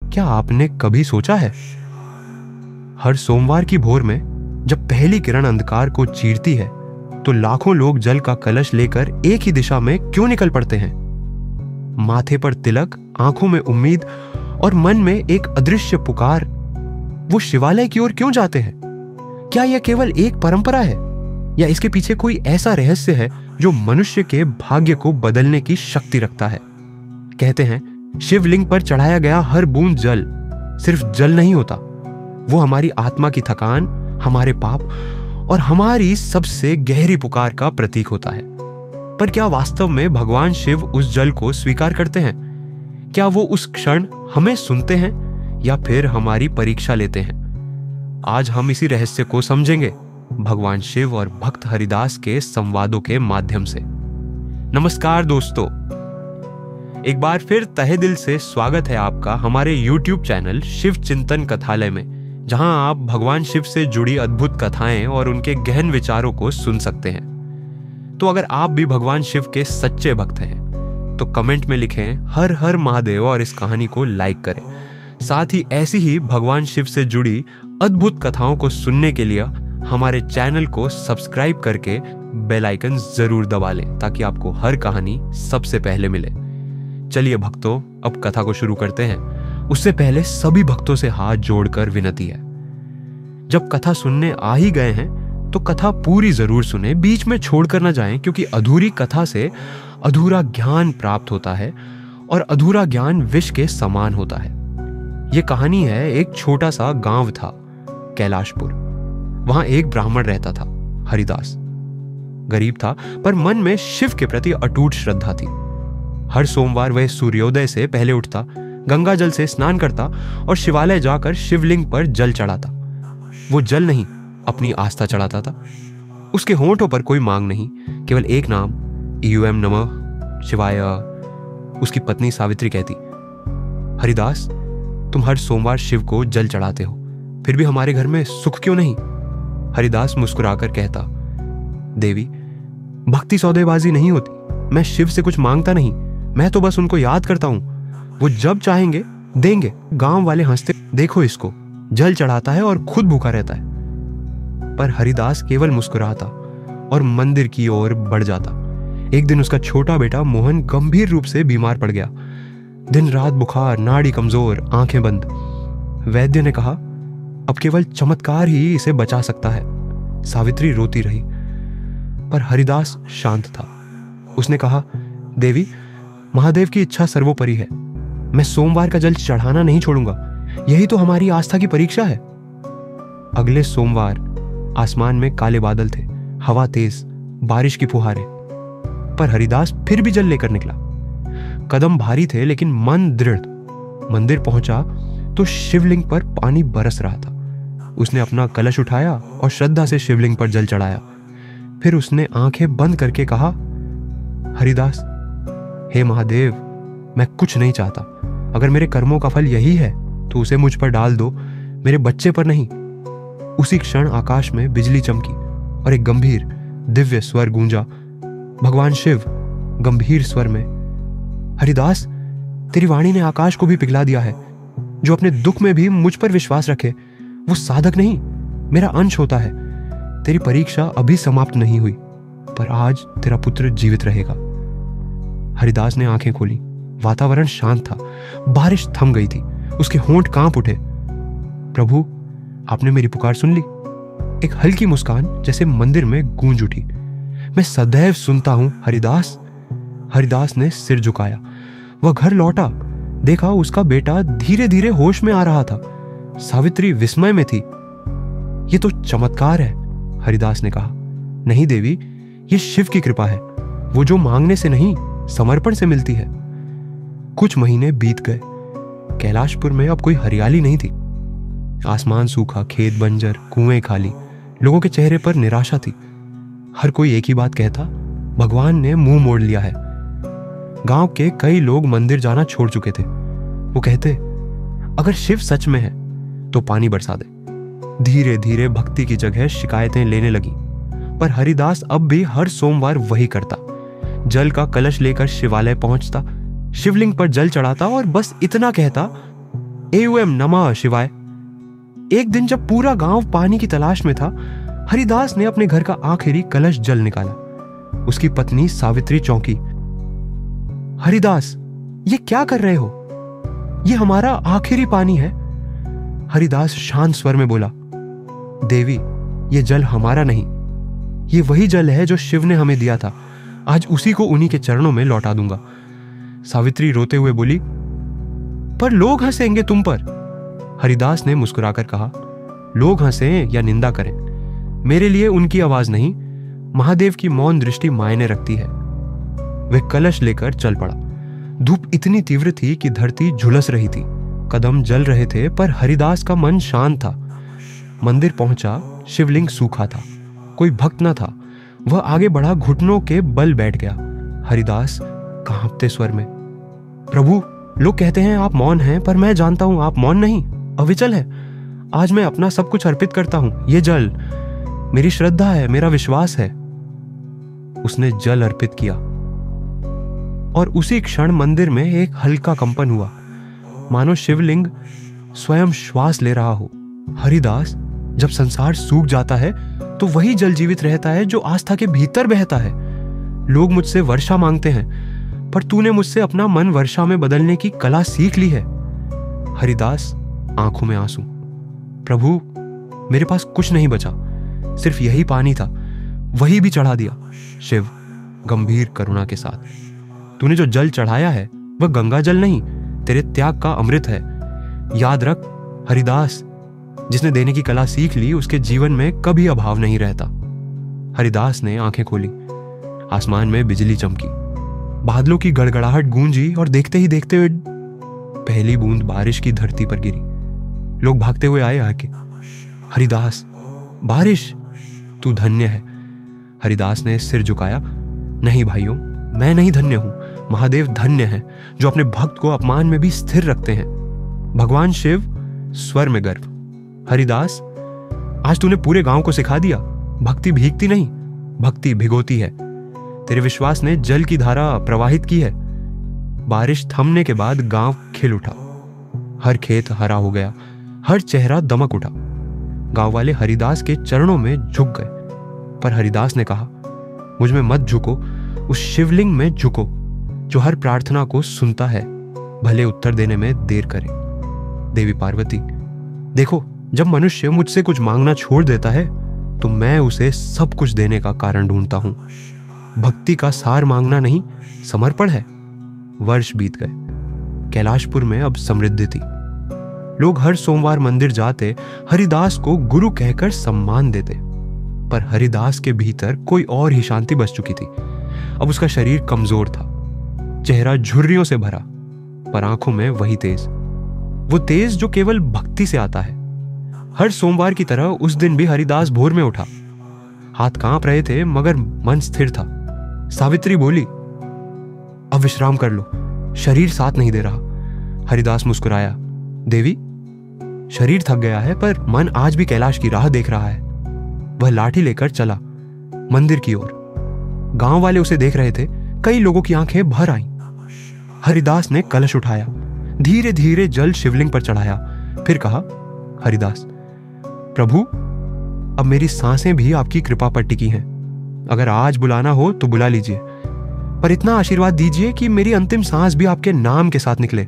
क्या आपने कभी सोचा है, हर सोमवार की भोर में जब पहली किरण अंधकार को चीरती है तो लाखों लोग जल का कलश लेकर एक ही दिशा में क्यों निकल पड़ते हैं? माथे पर तिलक, आंखों में उम्मीद और मन में एक अदृश्य पुकार, वो शिवालय की ओर क्यों जाते हैं? क्या यह केवल एक परंपरा है या इसके पीछे कोई ऐसा रहस्य है जो मनुष्य के भाग्य को बदलने की शक्ति रखता है? कहते हैं शिवलिंग पर चढ़ाया गया हर बूंद जल सिर्फ जल नहीं होता, वो हमारी आत्मा की थकान, हमारे पाप और हमारी सबसे गहरी पुकार का प्रतीक होता है। पर क्या वास्तव में भगवान शिव उस जल को स्वीकार करते हैं? क्या वो उस क्षण हमें सुनते हैं या फिर हमारी परीक्षा लेते हैं? आज हम इसी रहस्य को समझेंगे भगवान शिव और भक्त हरिदास के संवादों के माध्यम से। नमस्कार दोस्तों, एक बार फिर तहे दिल से स्वागत है आपका हमारे YouTube चैनल शिव चिंतन कथालय में, जहां आप भगवान शिव से जुड़ी अद्भुत कथाएं और उनके गहन विचारों को सुन सकते हैं। तो अगर आप भी भगवान शिव के सच्चे भक्त हैं तो कमेंट में लिखें हर हर महादेव और इस कहानी को लाइक करें। साथ ही ऐसी ही भगवान शिव से जुड़ी अद्भुत कथाओं को सुनने के लिए हमारे चैनल को सब्सक्राइब करके बेल आइकन जरूर दबा लें ताकि आपको हर कहानी सबसे पहले मिले। चलिए भक्तों, अब कथा को शुरू करते हैं। उससे पहले सभी भक्तों से हाथ जोड़कर विनती है, जब कथा सुनने आ ही गए हैं तो कथा पूरी जरूर सुने, बीच में छोड़कर ना जाएं, क्योंकि अधूरी कथा से अधूरा ज्ञान प्राप्त होता है और अधूरा ज्ञान विष के समान होता है। यह कहानी है, एक छोटा सा गांव था कैलाशपुर। वहां एक ब्राह्मण रहता था, हरिदास। गरीब था पर मन में शिव के प्रति अटूट श्रद्धा थी। हर सोमवार वह सूर्योदय से पहले उठता, गंगा जल से स्नान करता और शिवालय जाकर शिवलिंग पर जल चढ़ाता। वो जल नहीं, अपनी आस्था चढ़ाता था। उसके होंठों पर कोई मांग नहीं, केवल एक नाम, ईयूएम नमः शिवाय। उसकी पत्नी सावित्री कहती, हरिदास, तुम हर सोमवार शिव को जल चढ़ाते हो, फिर भी हमारे घर में सुख क्यों नहीं? हरिदास मुस्कुराकर कहता, देवी, भक्ति सौदेबाजी नहीं होती। मैं शिव से कुछ मांगता नहीं, मैं तो बस उनको याद करता हूं। वो जब चाहेंगे देंगे। गांव वाले हंसते, देखो इसको, जल चढ़ाता है और खुद भूखा रहता है। पर हरिदास केवल मुस्कुराता और मंदिर की ओर बढ़ जाता। एक दिन उसका छोटा बेटा मोहन गंभीर रूप से बीमार पड़ गया। दिन रात बुखार, नाड़ी कमजोर, आंखें बंद। वैद्य ने कहा, अब केवल चमत्कार ही इसे बचा सकता है। सावित्री रोती रही पर हरिदास शांत था। उसने कहा, देवी, महादेव की इच्छा सर्वोपरि है। मैं सोमवार का जल चढ़ाना नहीं छोड़ूंगा, यही तो हमारी आस्था की परीक्षा है। अगले सोमवार आसमान में काले बादल थे, हवा तेज, बारिश की फुहारें। पर हरिदास फिर भी जल लेकर निकला। कदम भारी थे लेकिन मन दृढ़। मंदिर पहुंचा तो शिवलिंग पर पानी बरस रहा था। उसने अपना कलश उठाया और श्रद्धा से शिवलिंग पर जल चढ़ाया। फिर उसने आंखें बंद करके कहा, हरिदास, हे महादेव, मैं कुछ नहीं चाहता। अगर मेरे कर्मों का फल यही है तो उसे मुझ पर डाल दो, मेरे बच्चे पर नहीं। उसी क्षण आकाश में बिजली चमकी और एक गंभीर दिव्य स्वर गूंजा। भगवान शिव गंभीर स्वर में, हरिदास, तेरी वाणी ने आकाश को भी पिघला दिया है। जो अपने दुख में भी मुझ पर विश्वास रखे वो साधक नहीं, मेरा अंश होता है। तेरी परीक्षा अभी समाप्त नहीं हुई, पर आज तेरा पुत्र जीवित रहेगा। हरिदास ने आंखें खोली। वातावरण शांत था, बारिश थम गई थी, उसके होंठ कांप उठे। प्रभु, आपने मेरी पुकार सुन ली। एक हल्की मुस्कान जैसे मंदिर में गूंज उठी। मैं सदैव सुनता हूं हरिदास। हरिदास ने सिर झुकाया। वह घर लौटा, देखा उसका बेटा धीरे धीरे होश में आ रहा था। सावित्री विस्मय में थी। ये तो चमत्कार है, हरिदास ने कहा। नहीं देवी, ये शिव की कृपा है। वो जो मांगने से नहीं, समर्पण से मिलती है। कुछ महीने बीत गए। कैलाशपुर में अब कोई हरियाली नहीं थी। आसमान सूखा, खेत बंजर, कुएं खाली। लोगों के चेहरे पर निराशा थी। हर कोई एक ही बात कहता, भगवान ने मुंह मोड़ लिया है। गांव के कई लोग मंदिर जाना छोड़ चुके थे। वो कहते, अगर शिव सच में है तो पानी बरसा दे। धीरे धीरे भक्ति की जगह शिकायतें लेने लगी। पर हरिदास अब भी हर सोमवार वही करता। जल का कलश लेकर शिवालय पहुंचता, शिवलिंग पर जल चढ़ाता और बस इतना कहता, एयूएम नमः शिवाय। एक दिन जब पूरा गांव पानी की तलाश में था, हरिदास ने अपने घर का आखिरी कलश जल निकाला। उसकी पत्नी सावित्री चौंकी। हरिदास, ये क्या कर रहे हो? ये हमारा आखिरी पानी है। हरिदास शांत स्वर में बोला, देवी, ये जल हमारा नहीं, ये वही जल है जो शिव ने हमें दिया था। आज उसी को उन्हीं के चरणों में लौटा दूंगा। सावित्री रोते हुए बोली, पर लोग हंसेंगे तुम पर। हरिदास ने मुस्कुराकर कहा, लोग हंसें या निंदा करें, मेरे लिए उनकी आवाज नहीं, महादेव की मौन दृष्टि मायने रखती है। वह कलश लेकर चल पड़ा। धूप इतनी तीव्र थी कि धरती झुलस रही थी। कदम जल रहे थे, पर हरिदास का मन शांत था। मंदिर पहुंचा, शिवलिंग सूखा था, कोई भक्त न था। वह आगे बढ़ा, घुटनों के बल बैठ गया। हरिदास कांपते स्वर में, प्रभु, लोग कहते हैं आप मौन हैं, पर मैं जानता हूं आप मौन नहीं, अविचल है। आज मैं अपना सब कुछ अर्पित करता हूं। ये जल मेरी श्रद्धा है, मेरा विश्वास है। उसने जल अर्पित किया और उसी क्षण मंदिर में एक हल्का कंपन हुआ, मानो शिवलिंग स्वयं श्वास ले रहा हो। हरिदास, जब संसार सूख जाता है तो वही जल जीवित रहता है जो आस्था के भीतर बहता है। लोग मुझसे वर्षा मांगते हैं, पर तूने मुझसे अपना मन वर्षा में बदलने की कला सीख ली है। हरिदास, आंखों में आंसू, प्रभु, मेरे पास कुछ नहीं बचा, सिर्फ यही पानी था, वही भी चढ़ा दिया। शिव गंभीर करुणा के साथ, तूने जो जल चढ़ाया है वह गंगा जल नहीं, तेरे त्याग का अमृत है। याद रख हरिदास, जिसने देने की कला सीख ली उसके जीवन में कभी अभाव नहीं रहता। हरिदास ने आंखें खोली। आसमान में बिजली चमकी, बादलों की गड़गड़ाहट गूंजी और देखते ही देखते हुए पहली बूंद बारिश की धरती पर गिरी। लोग भागते हुए आए आके, हरिदास, बारिश, तू धन्य है। हरिदास ने सिर झुकाया, नहीं भाइयों, मैं नहीं धन्य हूं, महादेव धन्य है, जो अपने भक्त को अपमान में भी स्थिर रखते हैं। भगवान शिव स्वर में गर्व, हरिदास, आज तूने पूरे गांव को सिखा दिया, भक्ति भीगती नहीं, भक्ति भिगोती है। तेरे विश्वास ने जल की धारा प्रवाहित की है। बारिश थमने के बाद गांव खिल उठा, हर खेत हरा हो गया, हर चेहरा दमक उठा। गांव वाले हरिदास के चरणों में झुक गए, पर हरिदास ने कहा, मुझ में मत झुको, उस शिवलिंग में झुको जो हर प्रार्थना को सुनता है, भले उत्तर देने में देर करे। देवी पार्वती, देखो, जब मनुष्य मुझसे कुछ मांगना छोड़ देता है तो मैं उसे सब कुछ देने का कारण ढूंढता हूं। भक्ति का सार मांगना नहीं, समर्पण है। वर्ष बीत गए। कैलाशपुर में अब समृद्धि थी। लोग हर सोमवार मंदिर जाते, हरिदास को गुरु कहकर सम्मान देते। पर हरिदास के भीतर कोई और ही शांति बस चुकी थी। अब उसका शरीर कमजोर था, चेहरा झुर्रियों से भरा, पर आंखों में वही तेज, वो तेज जो केवल भक्ति से आता है। हर सोमवार की तरह उस दिन भी हरिदास भोर में उठा। हाथ कांप रहे थे मगर मन स्थिर था। सावित्री बोली, अब विश्राम कर लो, शरीर साथ नहीं दे रहा। हरिदास मुस्कुराया, देवी, शरीर थक गया है पर मन आज भी कैलाश की राह देख रहा है। वह लाठी लेकर चला मंदिर की ओर। गांव वाले उसे देख रहे थे, कई लोगों की आंखें भर आईं। हरिदास ने कलश उठाया, धीरे धीरे जल शिवलिंग पर चढ़ाया, फिर कहा, हरिदास, प्रभु, अब मेरी सांसें भी आपकी कृपा पर टिकी हैं। अगर आज बुलाना हो तो बुला लीजिए, पर इतना आशीर्वाद दीजिए कि मेरी अंतिम सांस भी आपके नाम के साथ निकले।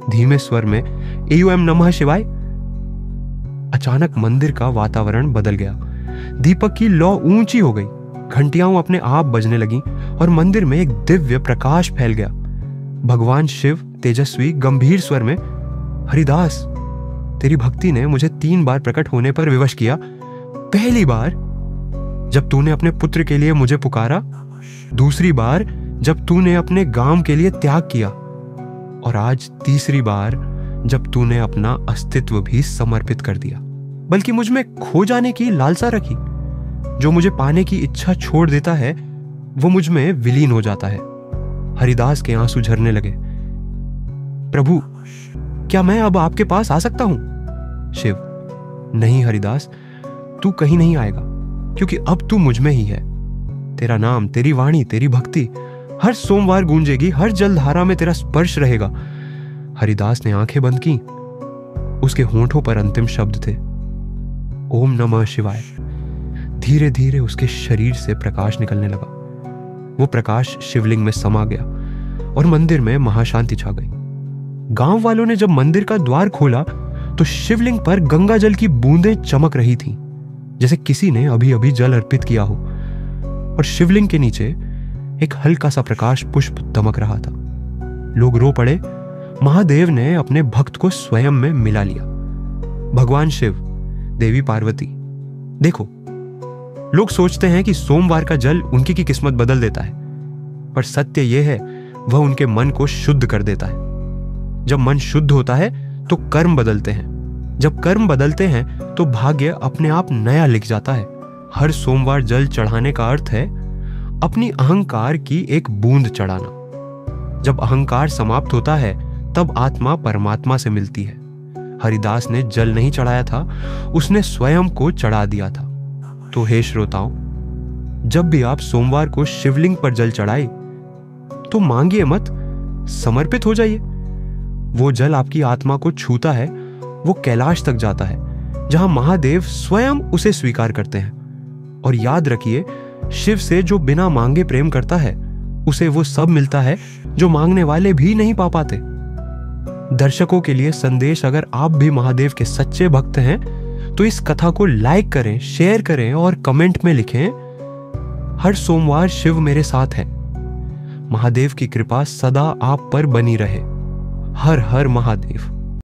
धीमे स्वर में, एयूएम नमः शिवाय। अचानक मंदिर का वातावरण बदल गया। दीपक की लौ ऊंची हो गई, घंटियां अपने आप बजने लगीं और मंदिर में एक दिव्य प्रकाश फैल गया। भगवान शिव तेजस्वी गंभीर स्वर में, हरिदास, तेरी भक्ति ने मुझे 3 बार प्रकट होने पर विवश किया। पहली बार जब तूने अपने पुत्र के लिए मुझे पुकारा, दूसरी बार जब तूने अपने गांव के लिए त्याग किया, और आज तीसरी बार जब तूने अपना अस्तित्व भी समर्पित कर दिया, बल्कि मुझ में खो जाने की लालसा रखी। जो मुझे पाने की इच्छा छोड़ देता है वो मुझ में विलीन हो जाता है। हरिदास के आंसू झरने लगे। प्रभु, क्या मैं अब आपके पास आ सकता हूं? शिव, नहीं हरिदास, तू कहीं नहीं आएगा, क्योंकि अब तू मुझ में ही है। तेरा नाम, तेरी वाणी, तेरी भक्ति हर सोमवार गूंजेगी, हर जलधारा में तेरा स्पर्श रहेगा। हरिदास ने आंखें बंद की, उसके होंठों पर अंतिम शब्द थे, ओम नमः शिवाय। धीरे धीरे उसके शरीर से प्रकाश निकलने लगा। वो प्रकाश शिवलिंग में समा गया और मंदिर में महाशांति छा गई। गांव वालों ने जब मंदिर का द्वार खोला तो शिवलिंग पर गंगा जल की बूंदें चमक रही थीं, जैसे किसी ने अभी अभी जल अर्पित किया हो। और शिवलिंग के नीचे एक हल्का सा प्रकाश पुष्प दमक रहा था। लोग रो पड़े। महादेव ने अपने भक्त को स्वयं में मिला लिया। भगवान शिव, देवी पार्वती, देखो, लोग सोचते हैं कि सोमवार का जल उनकी की किस्मत बदल देता है, पर सत्य यह है वह उनके मन को शुद्ध कर देता है। जब मन शुद्ध होता है तो कर्म बदलते हैं। जब कर्म बदलते हैं तो भाग्य अपने आप नया लिख जाता है। हर सोमवार जल चढ़ाने का अर्थ है अपनी अहंकार की एक बूंद चढ़ाना। जब अहंकार समाप्त होता है तब आत्मा परमात्मा से मिलती है। हरिदास ने जल नहीं चढ़ाया था, उसने स्वयं को चढ़ा दिया था। तो हे श्रोताओं, जब भी आप सोमवार को शिवलिंग पर जल चढ़ाए तो मांगिए मत, समर्पित हो जाइए। वो जल आपकी आत्मा को छूता है, वो कैलाश तक जाता है जहां महादेव स्वयं उसे स्वीकार करते हैं। और याद रखिए, शिव से जो बिना मांगे प्रेम करता है उसे वो सब मिलता है जो मांगने वाले भी नहीं पा पाते। दर्शकों के लिए संदेश, अगर आप भी महादेव के सच्चे भक्त हैं तो इस कथा को लाइक करें, शेयर करें और कमेंट में लिखें, हर सोमवार शिव मेरे साथ है। महादेव की कृपा सदा आप पर बनी रहे। हर हर महादेव।